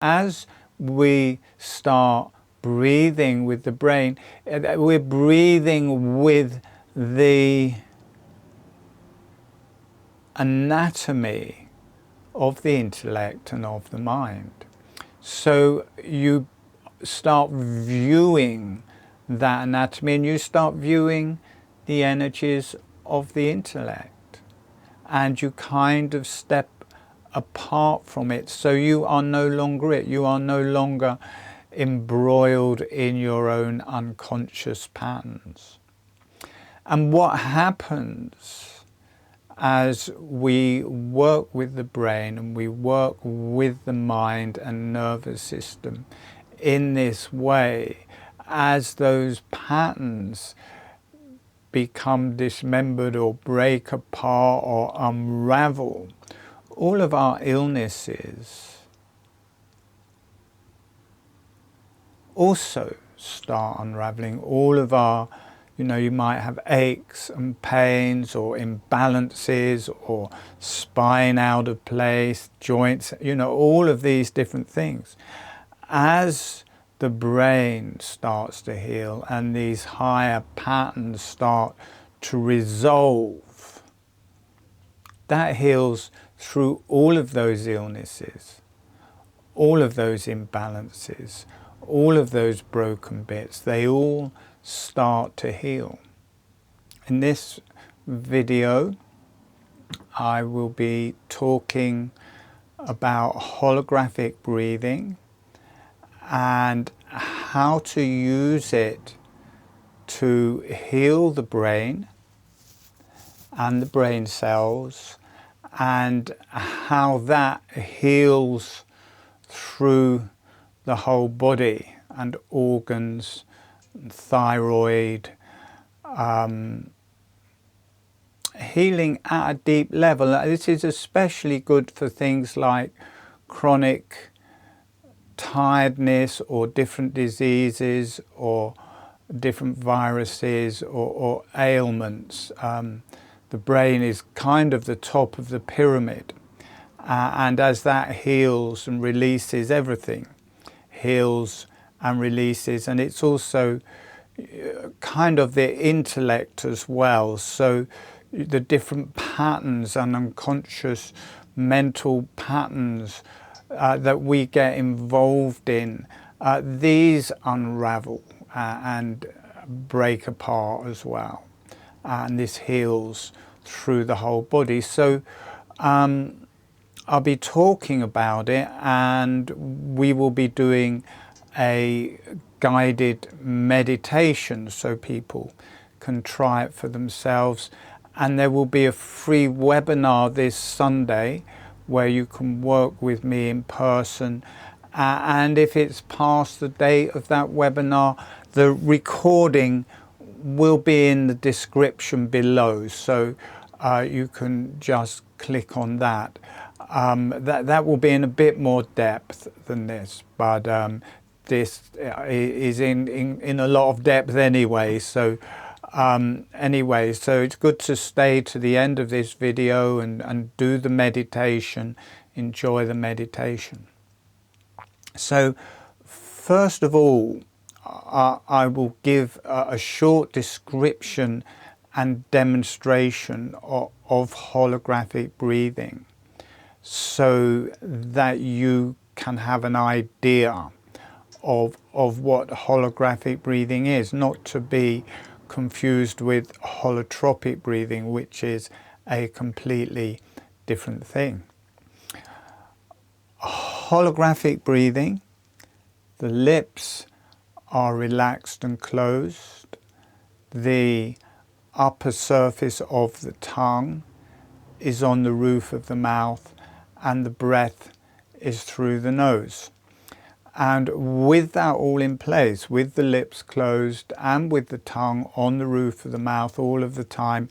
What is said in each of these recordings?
As we start breathing with the brain, we're breathing with the anatomy of the intellect and of the mind. So you start viewing that anatomy and you start viewing the energies of the intellect, and you kind of step apart from it. So you are no longer it. You are no longer embroiled in your own unconscious patterns. And what happens as we work with the brain and we work with the mind and nervous system in this way, as those patterns become dismembered or break apart or unravel, all of our illnesses also start unraveling. All of our, you might have aches and pains or imbalances or spine out of place, joints, all of these different things. As the brain starts to heal and these higher patterns start to resolve, that heals through all of those illnesses, all of those imbalances, all of those broken bits. They all start to heal. In this video, I will be talking about holographic breathing and how to use it to heal the brain and the brain cells, and how that heals through the whole body and organs, thyroid, healing at a deep level. This is especially good for things like chronic tiredness or different diseases or different viruses or ailments. The brain is kind of the top of the pyramid, and as that heals and releases everything, heals and releases, and it's also kind of the intellect as well. So the different patterns and unconscious mental patterns that we get involved in, these unravel and break apart as well, and this heals through the whole body. So I'll be talking about it, and we will be doing a guided meditation so people can try it for themselves. And there will be a free webinar this Sunday where you can work with me in person. And if it's past the date of that webinar, the recording will be in the description below. So you can just click on that. That will be in a bit more depth than this, but this is in a lot of depth anyway. So so it's good to stay to the end of this video and do the meditation, enjoy the meditation. So first of all, I will give a short description and demonstration of holographic breathing, so that you can have an idea of what holographic breathing is, not to be confused with holotropic breathing, which is a completely different thing. Holographic breathing, the lips are relaxed and closed, the upper surface of the tongue is on the roof of the mouth, and the breath is through the nose. And with that all in place, with the lips closed and with the tongue on the roof of the mouth all of the time,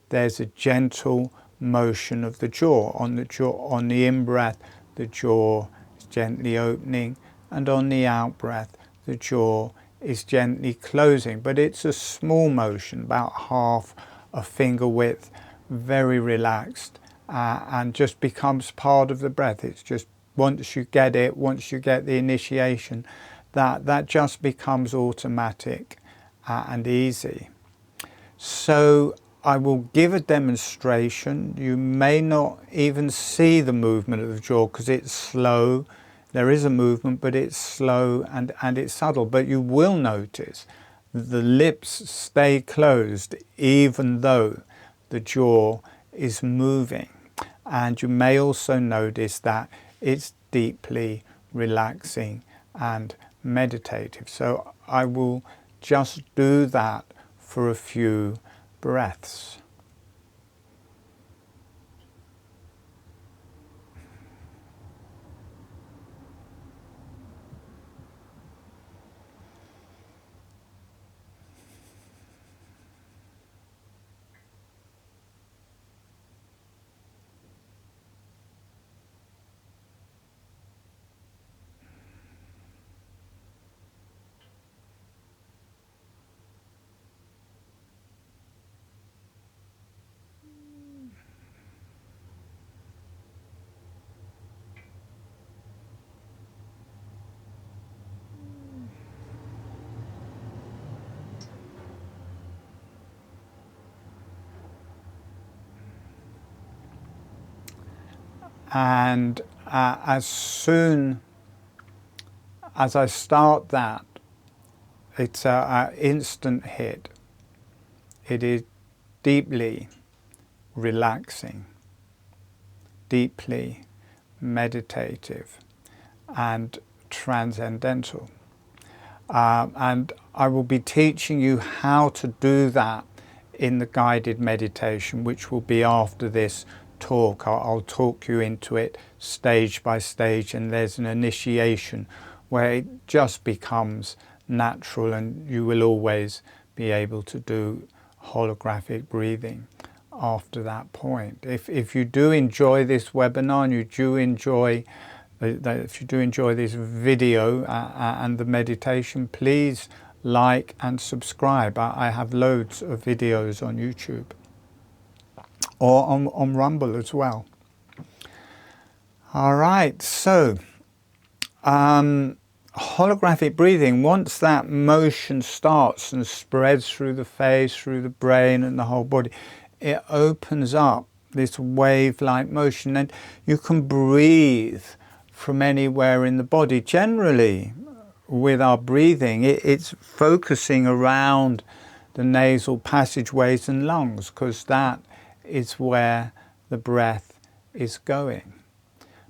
there's a gentle motion of the jaw. On the in-breath, the jaw is gently opening, and on the out-breath, the jaw is gently closing. But it's a small motion, about half a finger width, very relaxed, and just becomes part of the breath. It's just once you get it, once you get the initiation, that just becomes automatic and easy. So I will give a demonstration. You may not even see the movement of the jaw because it's slow. There is a movement, but it's slow and it's subtle. But you will notice the lips stay closed even though the jaw is moving. And you may also notice that it's deeply relaxing and meditative. So I will just do that for a few breaths. And as soon as I start that, it's an instant hit. It is deeply relaxing, deeply meditative and transcendental. And I will be teaching you how to do that in the guided meditation, which will be after this talk. I'll talk you into it stage by stage, and there's an initiation where it just becomes natural, and you will always be able to do holographic breathing after that point. If you do enjoy this webinar and you do enjoy if you do enjoy this video and the meditation, please like and subscribe. I have loads of videos on YouTube or on Rumble as well. All right, so holographic breathing, once that motion starts and spreads through the face, through the brain and the whole body, it opens up this wave-like motion, and you can breathe from anywhere in the body. Generally, with our breathing, it's focusing around the nasal passageways and lungs, because that is where the breath is going.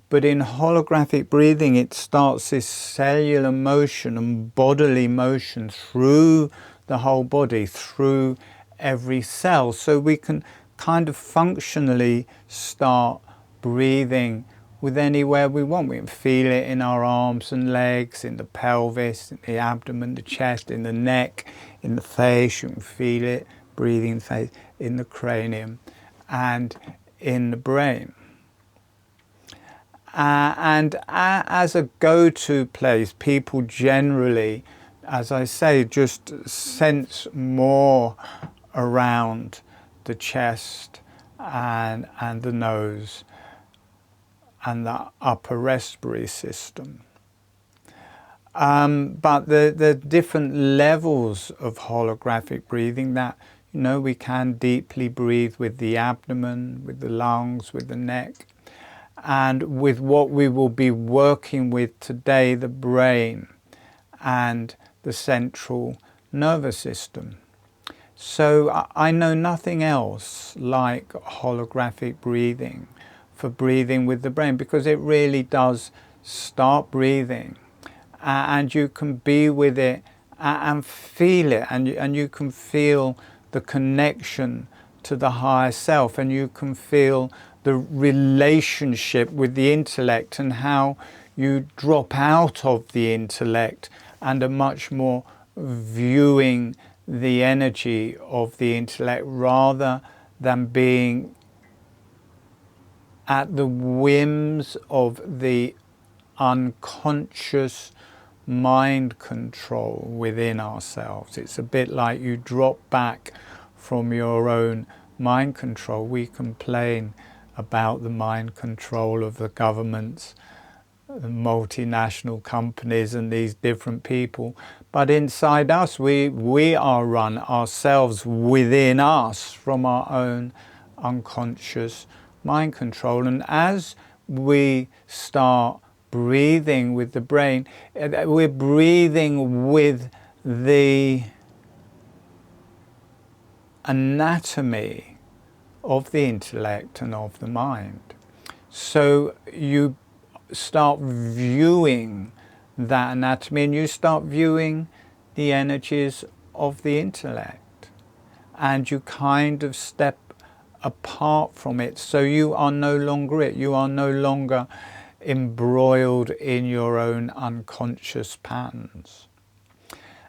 But in holographic breathing, it starts this cellular motion and bodily motion through the whole body, through every cell. So we can kind of functionally start breathing with anywhere we want. We can feel it in our arms and legs, in the pelvis, in the abdomen, the chest, in the neck, in the face. You can feel it, breathing face, in the cranium and in the brain. And as a go-to place, people generally, as I say, just sense more around the chest and the nose and the upper respiratory system. But the different levels of holographic breathing, that, you know, we can deeply breathe with the abdomen, with the lungs, with the neck, and with what we will be working with today, the brain and the central nervous system. So I know nothing else like holographic breathing for breathing with the brain, because it really does start breathing and you can be with it and feel it, and you can feel the connection to the higher self, and you can feel the relationship with the intellect and how you drop out of the intellect and are much more viewing the energy of the intellect rather than being at the whims of the unconscious mind control within ourselves. It's a bit like you drop back from your own mind control. We complain about the mind control of the governments the multinational companies and these different people. But inside us, we are run ourselves within us from our own unconscious mind control. And as we start breathing with the brain, we're breathing with the anatomy of the intellect and of the mind. So you start viewing that anatomy, and you start viewing the energies of the intellect, and you kind of step apart from it. So you are no longer it. You are no longer embroiled in your own unconscious patterns.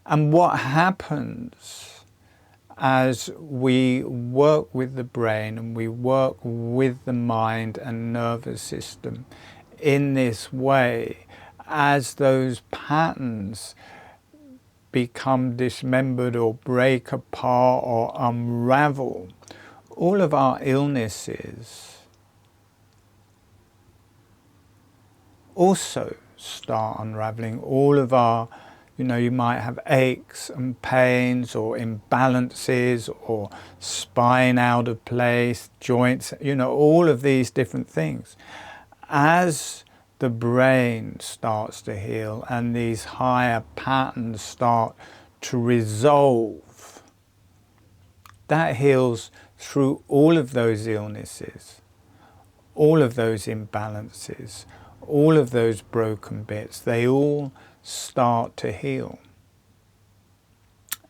And what happens as we work with the brain and we work with the mind and nervous system in this way, as those patterns become dismembered or break apart or unravel, all of our illnesses also start unraveling. All of our, you might have aches and pains or imbalances or spine out of place, joints, all of these different things. As the brain starts to heal and these higher patterns start to resolve, that heals through all of those illnesses, all of those imbalances, all of those broken bits. They all start to heal.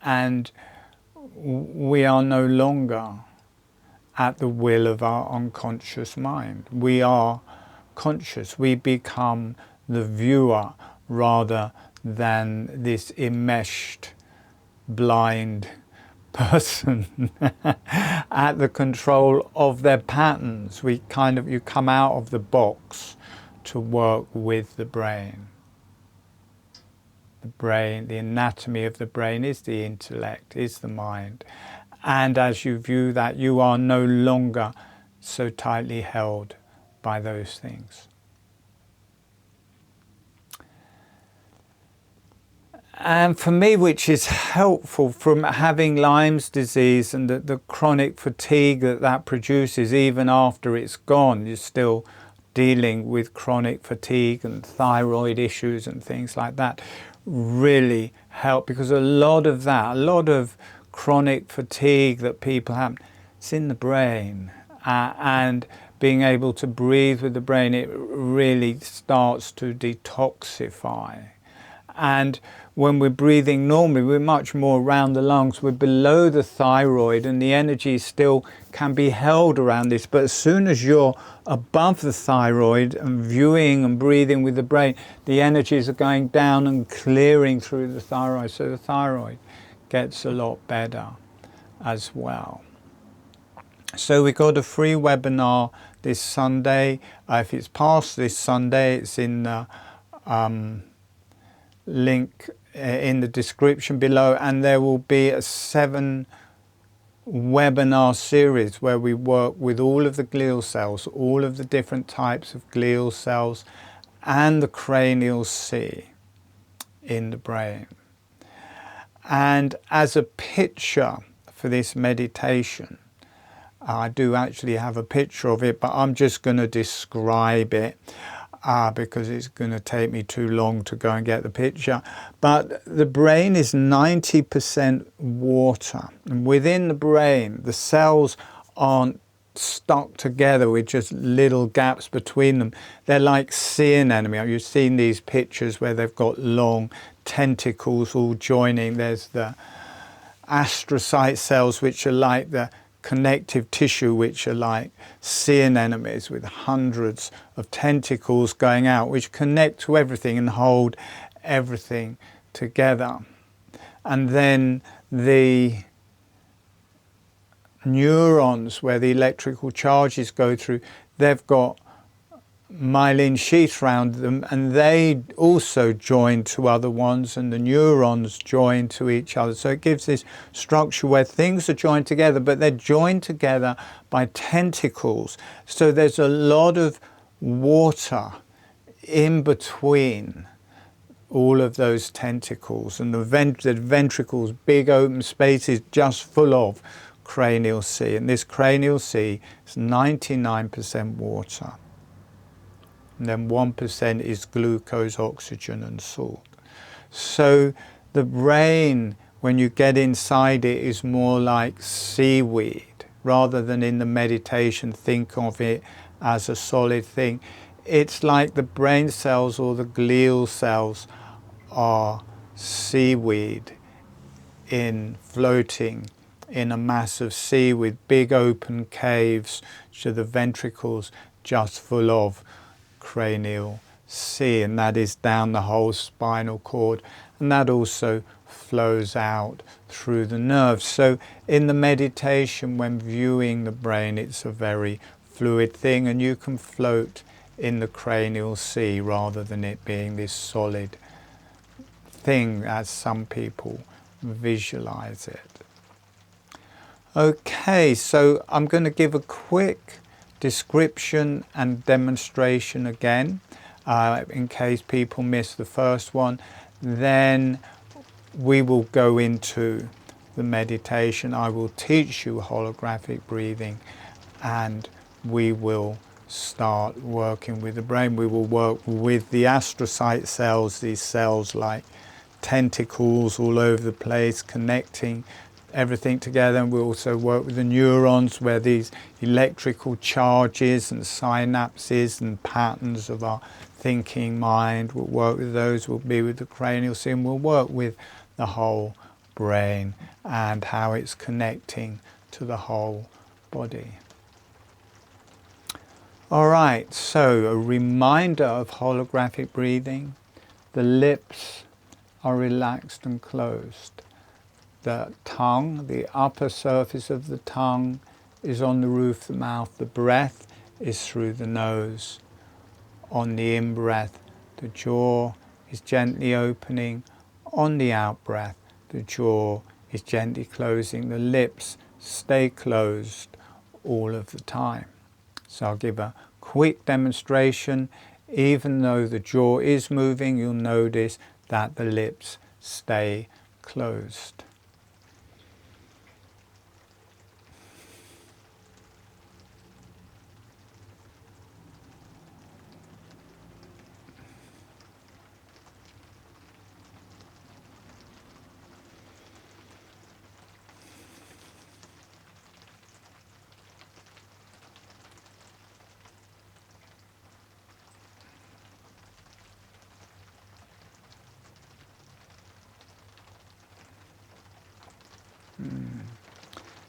And we are no longer at the will of our unconscious mind. We are conscious. We become the viewer rather than this enmeshed, blind person at the control of their patterns. You come out of the box to work with the brain. The brain, the anatomy of the brain is the intellect, is the mind. And as you view that, you are no longer so tightly held by those things. And for me, which is helpful from having Lyme's disease and the chronic fatigue that produces, even after it's gone, you're still dealing with chronic fatigue and thyroid issues and things like that, really help, because a lot of chronic fatigue that people have, it's in the brain. And being able to breathe with the brain, it really starts to detoxify. And when we're breathing normally, we're much more around the lungs. We're below the thyroid, and the energy still can be held around this. But as soon as you're above the thyroid and viewing and breathing with the brain, the energies are going down and clearing through the thyroid. So the thyroid gets a lot better as well. So we got a free webinar this Sunday. If it's past this Sunday, it's in the link in the description below, and there will be a 7 webinar series where we work with all of the glial cells, all of the different types of glial cells, and the cranial C in the brain. And as a picture for this meditation, I do actually have a picture of it, but I'm just going to describe it because it's going to take me too long to go and get the picture. But the brain is 90% water. And within the brain, the cells aren't stuck together with just little gaps between them. They're like sea anemone. You've seen these pictures where they've got long tentacles all joining. There's the astrocyte cells, which are like the connective tissue, which are like sea anemones with hundreds of tentacles going out, which connect to everything and hold everything together. And then the neurons, where the electrical charges go through, they've got myelin sheaths around them, and they also join to other ones, and the neurons join to each other. So it gives this structure where things are joined together, but they're joined together by tentacles. So there's a lot of water in between all of those tentacles, and the ventricles, big open spaces just full of cranial sea. And this cranial sea is 99% water. And then 1% is glucose, oxygen and salt. So the brain, when you get inside it, is more like seaweed. Rather than in the meditation think of it as a solid thing. It's like the brain cells or the glial cells are seaweed floating in a mass of sea with big open caves, so the ventricles just full of cranial sea, and that is down the whole spinal cord, and that also flows out through the nerves. So in the meditation, when viewing the brain, it's a very fluid thing, and you can float in the cranial sea rather than it being this solid thing as some people visualize it. Okay, so I'm going to give a quick description and demonstration again in case people miss the first one. Then we will go into the meditation. I will teach you holographic breathing, and we will start working with the brain. We will work with the astrocyte cells, these cells like tentacles all over the place, connecting everything together. And we also work with the neurons, where these electrical charges and synapses and patterns of our thinking mind, we'll work with those. We'll be with the cranial sea, and we'll work with the whole brain and how it's connecting to the whole body. All right, so a reminder of holographic breathing. The lips are relaxed and closed. The tongue, the upper surface of the tongue, is on the roof of the mouth. The breath is through the nose. On the in-breath, the jaw is gently opening. On the out-breath, the jaw is gently closing. The lips stay closed all of the time. So I'll give a quick demonstration. Even though the jaw is moving, you'll notice that the lips stay closed.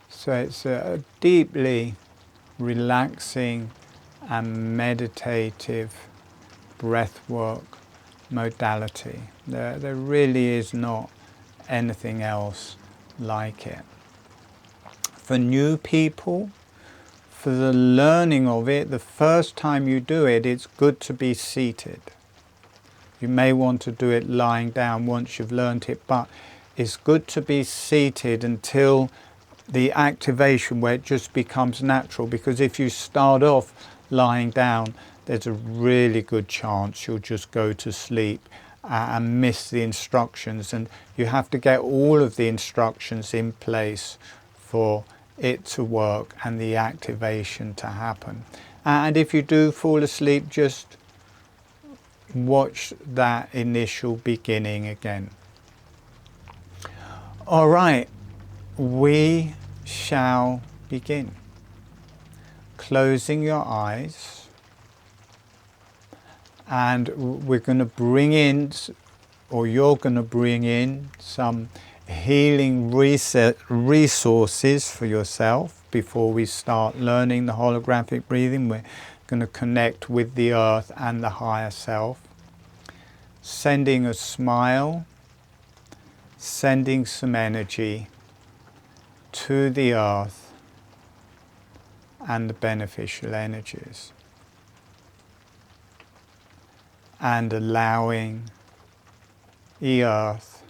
So it's a deeply relaxing and meditative breathwork modality. There really is not anything else like it. For new people, for the learning of it, the first time you do it, it's good to be seated. You may want to do it lying down once you've learnt it, but it's good to be seated until the activation where it just becomes natural, because if you start off lying down, there's a really good chance you'll just go to sleep and miss the instructions, and you have to get all of the instructions in place for it to work and the activation to happen. And if you do fall asleep, just watch that initial beginning again. All right, we shall begin. Closing your eyes, and we're going to bring in, or you're going to bring in, some healing resources for yourself before we start learning the holographic breathing. We're going to connect with the earth and the higher self, sending a smile, sending some energy to the earth and the beneficial energies, and allowing the earth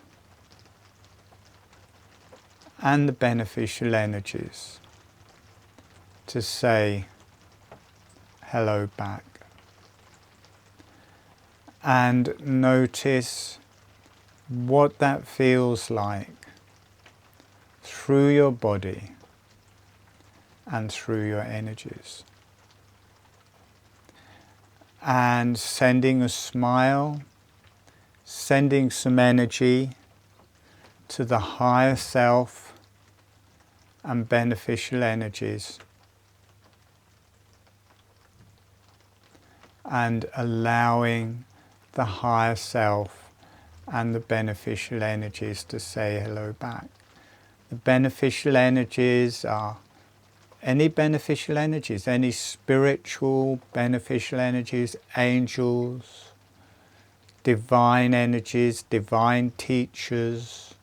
and the beneficial energies to say hello back. and notice what that feels like through your body and through your energies. And sending a smile, sending some energy to the higher self and beneficial energies, and allowing the higher self and the beneficial energies to say hello back. The beneficial energies are any beneficial energies, any spiritual beneficial energies, angels, divine energies, divine teachers,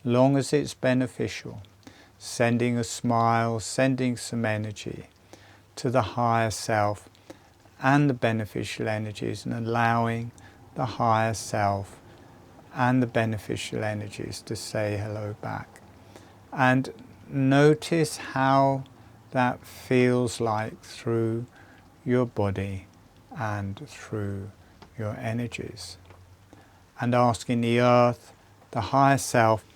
long as it's beneficial, sending a smile, sending some energy to the higher self and the beneficial energies, and allowing the higher self and the beneficial energies to say hello back. And notice how that feels like through your body and through your energies. And asking the earth, the higher self,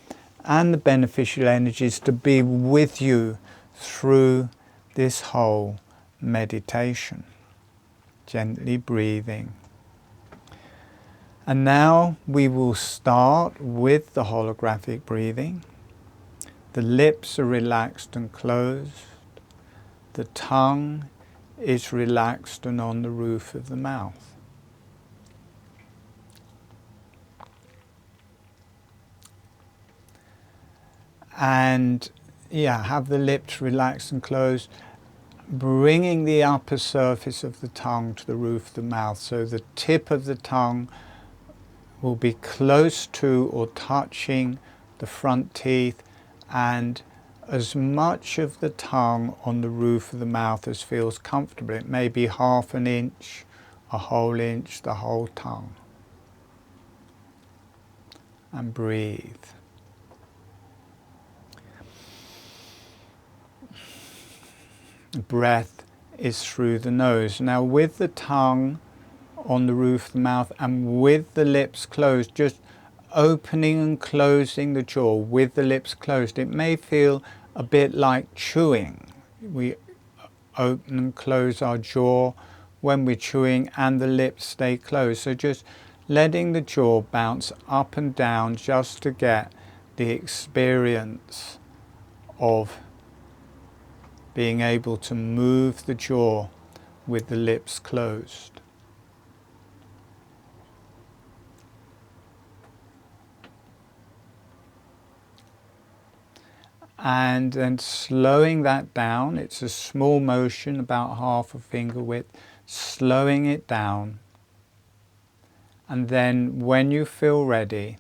and the beneficial energies to be with you through this whole meditation. Gently breathing. And now we will start with the holographic breathing. The lips are relaxed and closed. The tongue is relaxed and on the roof of the mouth. And have the lips relaxed and closed, bringing the upper surface of the tongue to the roof of the mouth. So the tip of the tongue will be close to or touching the front teeth, and as much of the tongue on the roof of the mouth as feels comfortable. It may be half an inch, a whole inch, the whole tongue. And breathe. The breath is through the nose. Now with the tongue on the roof of the mouth and with the lips closed, just opening and closing the jaw with the lips closed. It may feel a bit like chewing. We open and close our jaw when we're chewing and the lips stay closed. So just letting the jaw bounce up and down just to get the experience of being able to move the jaw with the lips closed. And then slowing that down. It's a small motion, about half a finger width, slowing it down. And then when you feel ready,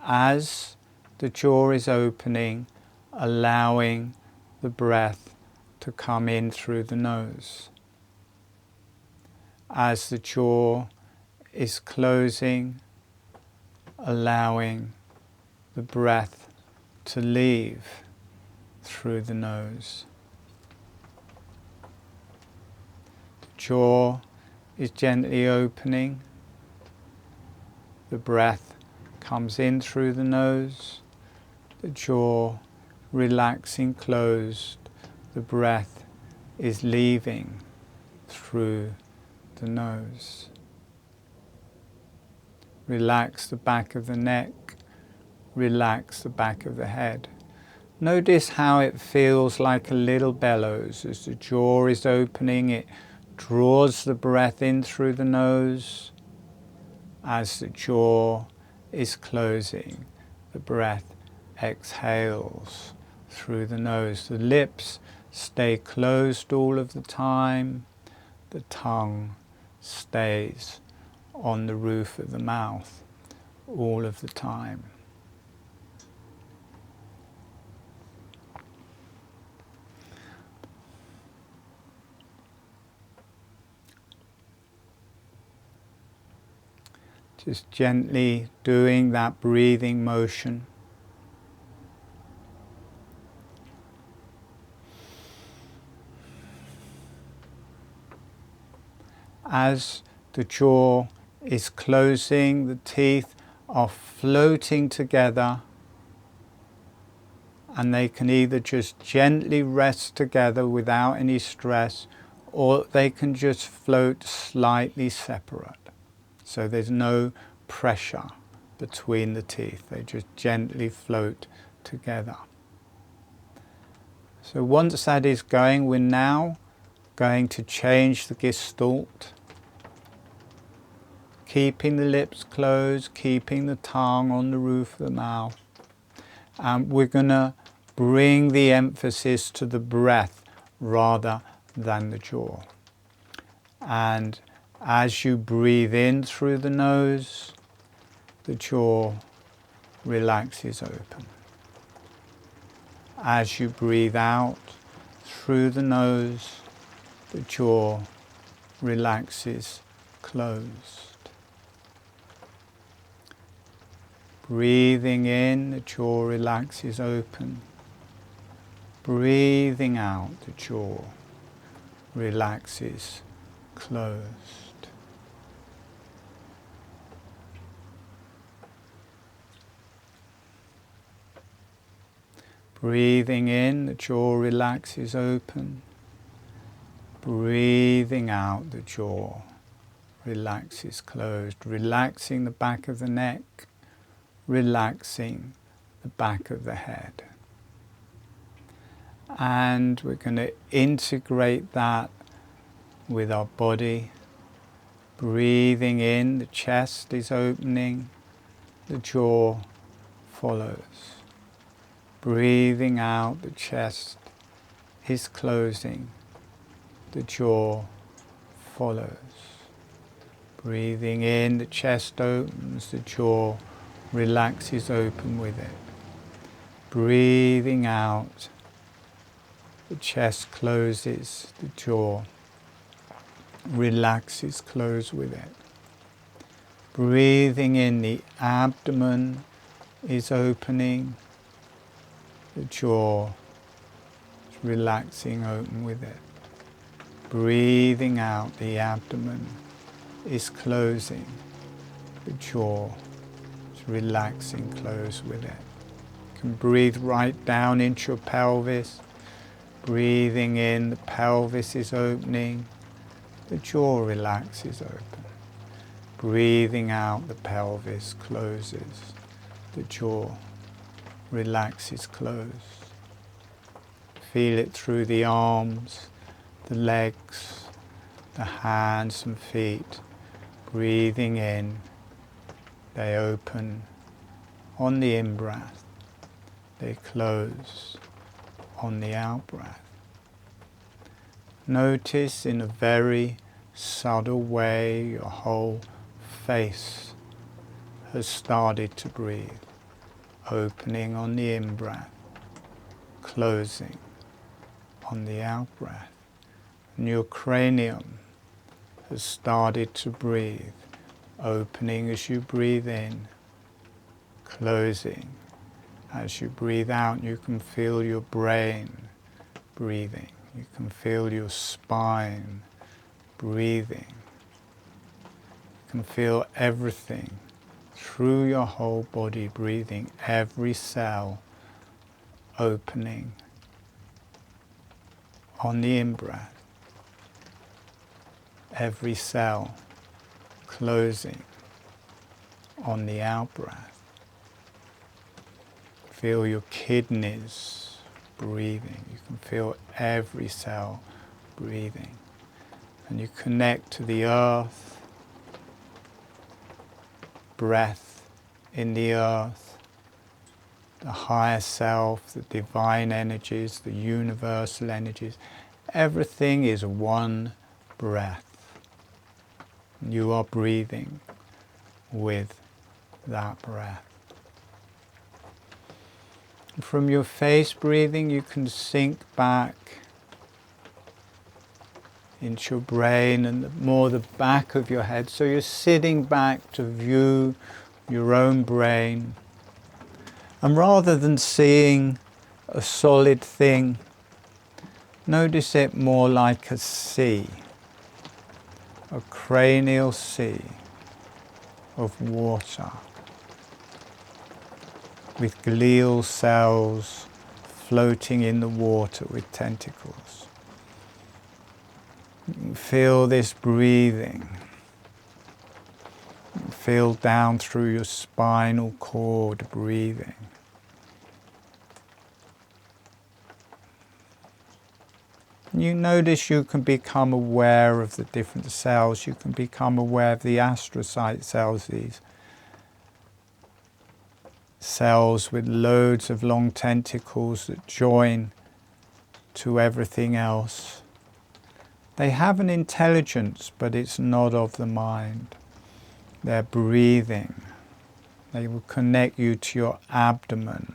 as the jaw is opening, allowing the breath to come in through the nose. As the jaw is closing, allowing the breath to leave through the nose. The jaw is gently opening. The breath comes in through the nose. The jaw relaxing closed. The breath is leaving through the nose. Relax the back of the neck. Relax the back of the head. Notice how it feels like a little bellows. As the jaw is opening, it draws the breath in through the nose. As the jaw is closing, the breath exhales through the nose. The lips stay closed all of the time. The tongue stays on the roof of the mouth all of the time. Just gently doing that breathing motion. as the jaw is closing, the teeth are floating together, and they can either just gently rest together without any stress, or they can just float slightly separate. So there's no pressure between the teeth, they just gently float together. So once that is going, we're now going to change the gestalt, keeping the lips closed, keeping the tongue on the roof of the mouth. And we're going to bring the emphasis to the breath rather than the jaw. And as you breathe in through the nose, the jaw relaxes open. As you breathe out through the nose, the jaw relaxes closed. Breathing in, the jaw relaxes open. Breathing out, the jaw relaxes closed. Breathing in, the jaw relaxes open. Breathing out, the jaw relaxes closed. Relaxing the back of the neck, relaxing the back of the head. And we're going to integrate that with our body. Breathing in, the chest is opening, the jaw follows. Breathing out, the chest is closing, the jaw follows. Breathing in, the chest opens, the jaw relaxes open with it. Breathing out, the chest closes, the jaw relaxes close with it. Breathing in, the abdomen is opening, the jaw is relaxing open with it. Breathing out, the abdomen is closing, the jaw is relaxing close with it. You can breathe right down into your pelvis. Breathing in, the pelvis is opening, the jaw relaxes open. Breathing out, the pelvis closes, the jaw relaxes closed. Feel it through the arms, the legs, the hands and feet. Breathing in, they open on the in-breath, they close on the out-breath. Notice in a very subtle way your whole face has started to breathe, opening on the in-breath, closing on the out-breath. And your cranium has started to breathe, opening as you breathe in, closing as you breathe out. You can feel your brain breathing. You can feel your spine breathing. You can feel everything through your whole body breathing, every cell opening on the in-breath, every cell closing on the out-breath. Feel your kidneys breathing. You can feel every cell breathing. And you connect to the earth, breath in the earth, the higher self, the divine energies, the universal energies. Everything is one breath. You are breathing with that breath. From your face breathing, you can sink back into your brain and more the back of your head. So you're sitting back to view your own brain. And rather than seeing a solid thing, notice it more like a sea. a cranial sea of water with glial cells floating in the water with tentacles. Feel this breathing. Feel down through your spinal cord breathing. You notice you can become aware of the different cells. You can become aware of the astrocyte cells, these cells with loads of long tentacles that join to everything else. They have an intelligence, but it's not of the mind. They're breathing. They will connect you to your abdomen,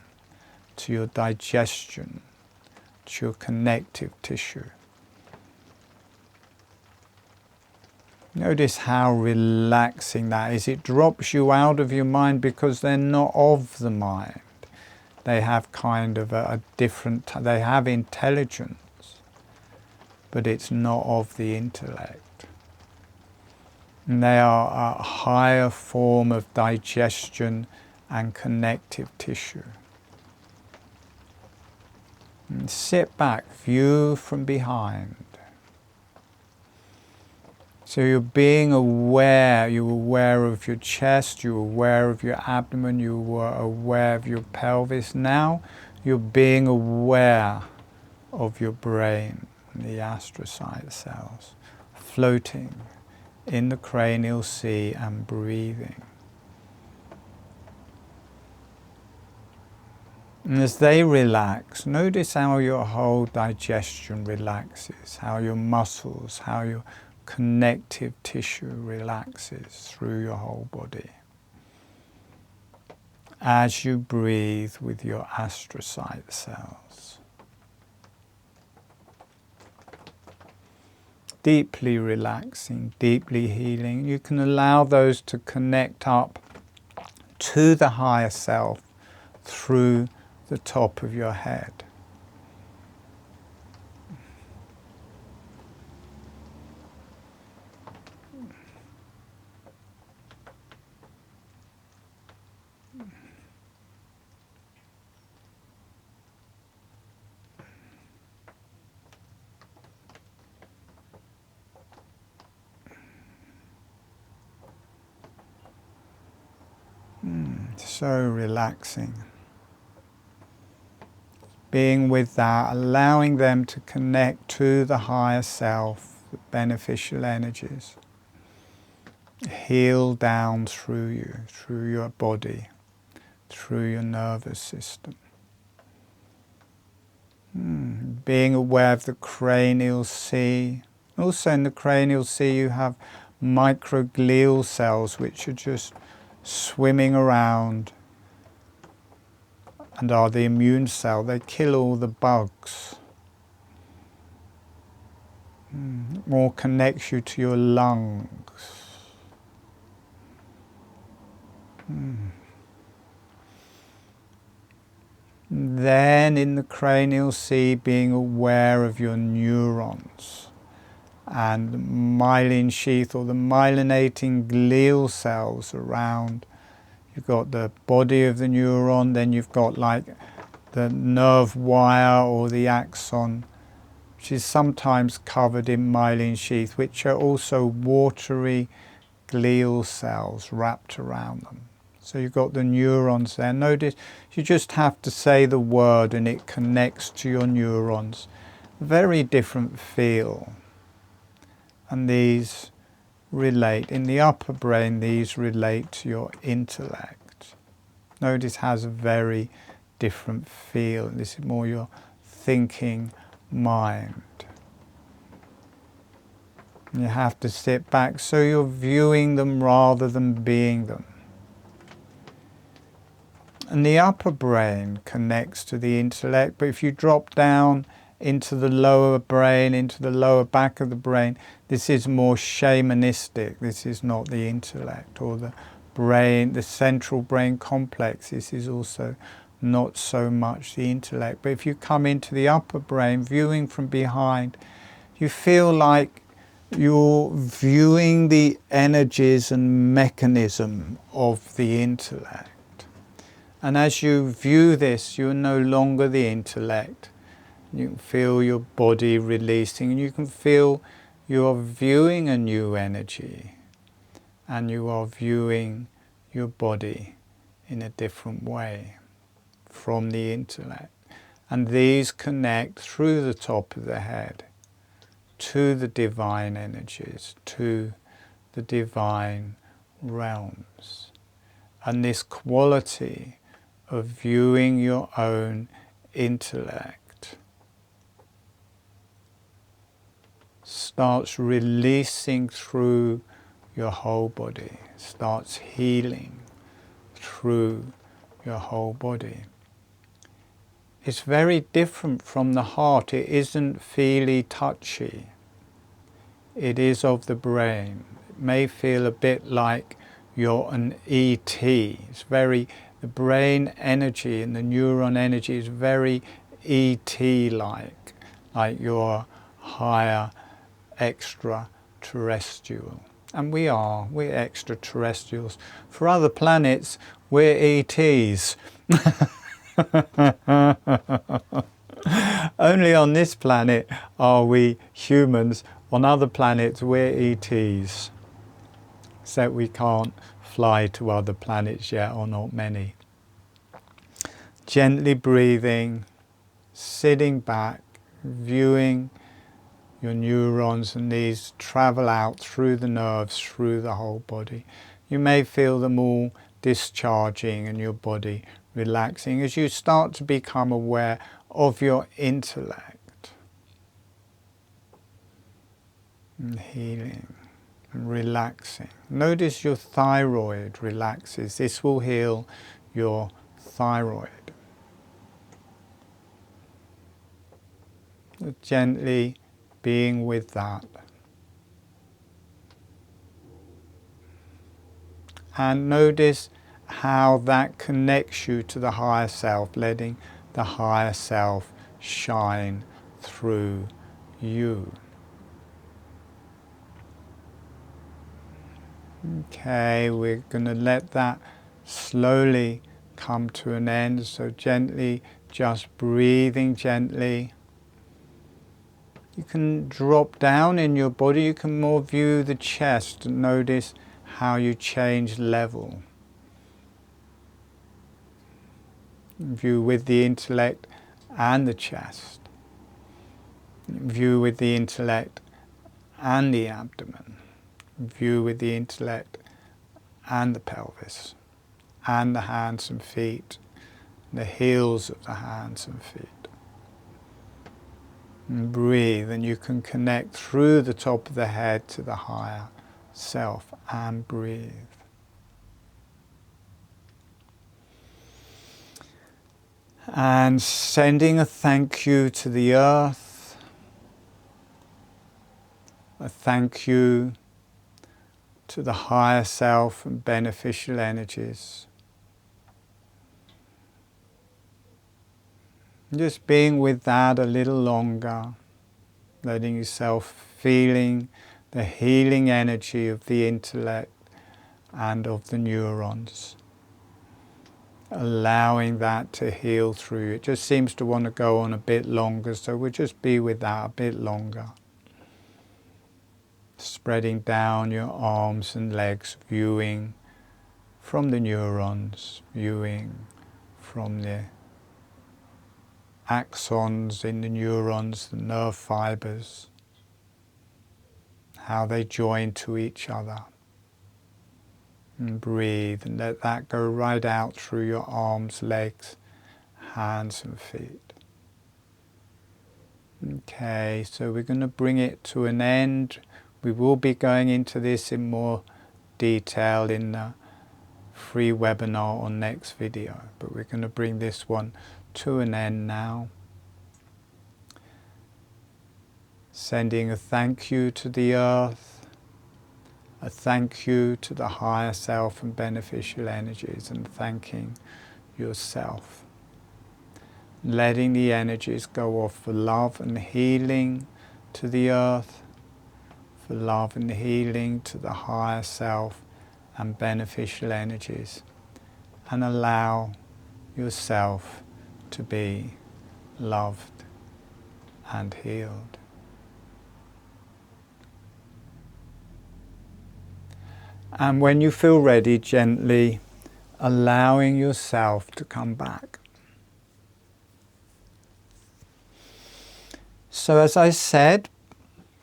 to your digestion, to your connective tissue. Notice how relaxing that is. It drops you out of your mind because they're not of the mind. They have kind of a different, they have intelligence, but it's not of the intellect. And they are a higher form of digestion and connective tissue. And sit back, view from behind. So you're being aware, you're aware of your chest, you're aware of your abdomen, you're aware of your pelvis. Now you're being aware of your brain, the astrocyte cells, floating in the cranial sea and breathing. And as they relax, notice how your whole digestion relaxes, how your muscles, how your connective tissue relaxes through your whole body as you breathe with your astrocyte cells. Deeply relaxing, deeply healing. You can allow those to connect up to the higher self through the top of your head. So relaxing. Being with that, allowing them to connect to the higher self, the beneficial energies. Heal down through you, through your body, through your nervous system. Being aware of the cranial sea. Also in the cranial sea you have microglial cells which are just swimming around and are the immune cell. They kill all the bugs. More connects you to your lungs. Then in the cranial sea, being aware of your neurons and the myelin sheath or the myelinating glial cells around. You've got the body of the neuron, then you've got like the nerve wire or the axon, which is sometimes covered in myelin sheath, which are also watery glial cells wrapped around them. So you've got the neurons there. Notice you just have to say the word and it connects to your neurons. Very different feel. And these relate, in the upper brain, these relate to your intellect. Notice it has a very different feel. This is more your thinking mind. You have to sit back so you're viewing them rather than being them. And the upper brain connects to the intellect, but if you drop down into the lower brain, into the lower back of the brain, this is more shamanistic. This is not the intellect or the brain, the central brain complex. This is also not so much the intellect. But if you come into the upper brain, viewing from behind, you feel like You're viewing the energies and mechanism of the intellect. And as you view this, you're no longer the intellect. You can feel your body releasing, and you can feel you are viewing a new energy, and you are viewing your body in a different way from the intellect. And these connect through the top of the head to the divine energies, to the divine realms. And this quality of viewing your own intellect starts releasing through your whole body, starts healing through your whole body. It's very different from the heart. It isn't feely touchy. It is of the brain. It may feel a bit like you're an ET. It's very, the brain energy and the neuron energy is very ET-like you're higher extraterrestrial. And we're extraterrestrials. For other planets, we're ETs. Only on this planet are we humans. On other planets, we're ETs. Except we can't fly to other planets yet, or not many. Gently breathing, sitting back, viewing your neurons and these travel out through the nerves, through the whole body. You may feel them all discharging and your body relaxing as you start to become aware of your intellect and healing and relaxing. Notice your thyroid relaxes. This will heal your thyroid. Gently being with that. And notice how that connects you to the higher self, letting the higher self shine through you. Okay, we're going to let that slowly come to an end. So gently, just breathing gently. You can drop down in your body. You can more view the chest and notice how you change level. View with the intellect and the chest. View with the intellect and the abdomen. View with the intellect and the pelvis, and the hands and feet, the heels of the hands and feet. And breathe, and you can connect through the top of the head to the higher self, and breathe. And sending a thank you to the earth, a thank you to the higher self and beneficial energies. Just being with that a little longer, letting yourself feeling the healing energy of the intellect and of the neurons. Allowing that to heal through you. It just seems to want to go on a bit longer, so we'll just be with that a bit longer. Spreading down your arms and legs, viewing from the neurons, viewing from the axons in the neurons, the nerve fibers, how they join to each other. And breathe and let that go right out through your arms, legs, hands and feet. Okay, so we're going to bring it to an end. We will be going into this in more detail in the free webinar or next video, but we're going to bring this one to an end now. Sending a thank you to the earth, a thank you to the higher self and beneficial energies, and thanking yourself. Letting the energies go off for love and healing to the earth, for love and healing to the higher self and beneficial energies, and allow yourself to be loved and healed. And when you feel ready, gently allowing yourself to come back. So as I said,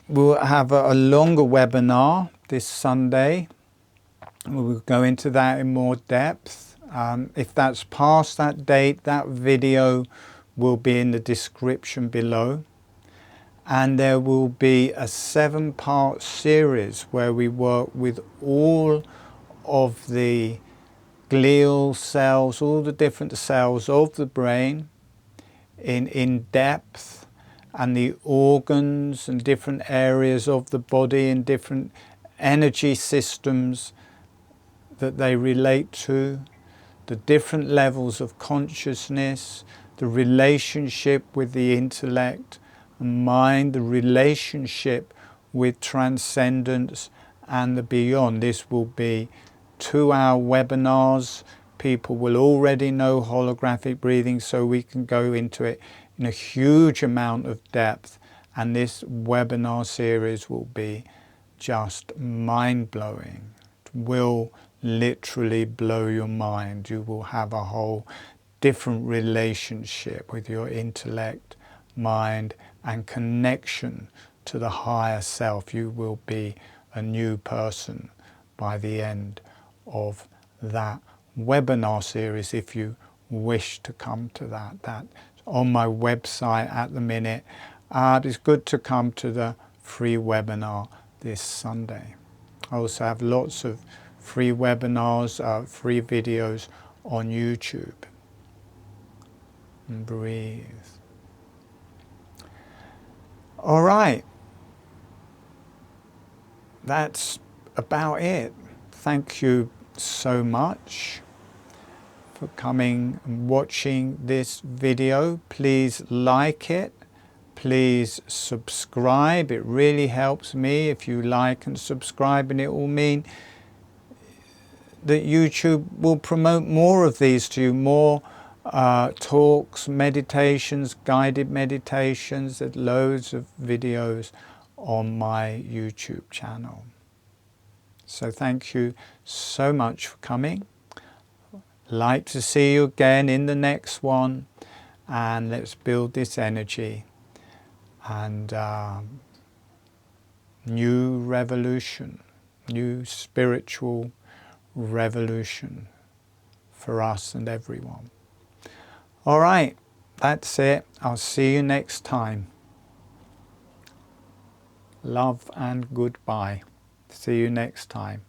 we'll have a longer webinar this Sunday. We'll go into that in more depth. If that's past that date, that video will be in the description below. And there will be a 7-part series where we work with all of the glial cells, all the different cells of the brain in depth, and the organs and different areas of the body and different energy systems that they relate to, the different levels of consciousness, the relationship with the intellect and mind, the relationship with transcendence and the beyond. This will be 2-hour webinars. People will already know holographic breathing, so we can go into it in a huge amount of depth, and this webinar series will be just mind-blowing. It will literally blow your mind. You will have a whole different relationship with your intellect, mind, and connection to the higher self. You will be a new person by the end of that webinar series if you wish to come to that. That's on my website at the minute. It's good to come to the free webinar this Sunday. I also have lots of free webinars, free videos on YouTube. And breathe. All right. That's about it. Thank you so much for coming and watching this video. Please like it. Please subscribe. It really helps me if you like and subscribe, and it will mean that YouTube will promote more of these to you, more talks, meditations, guided meditations. There's loads of videos on my YouTube channel. So thank you so much for coming. Like to see you again in the next one, and let's build this energy and new revolution, new spiritual revolution for us and everyone. All right, that's it. I'll see you next time. Love and goodbye. See you next time.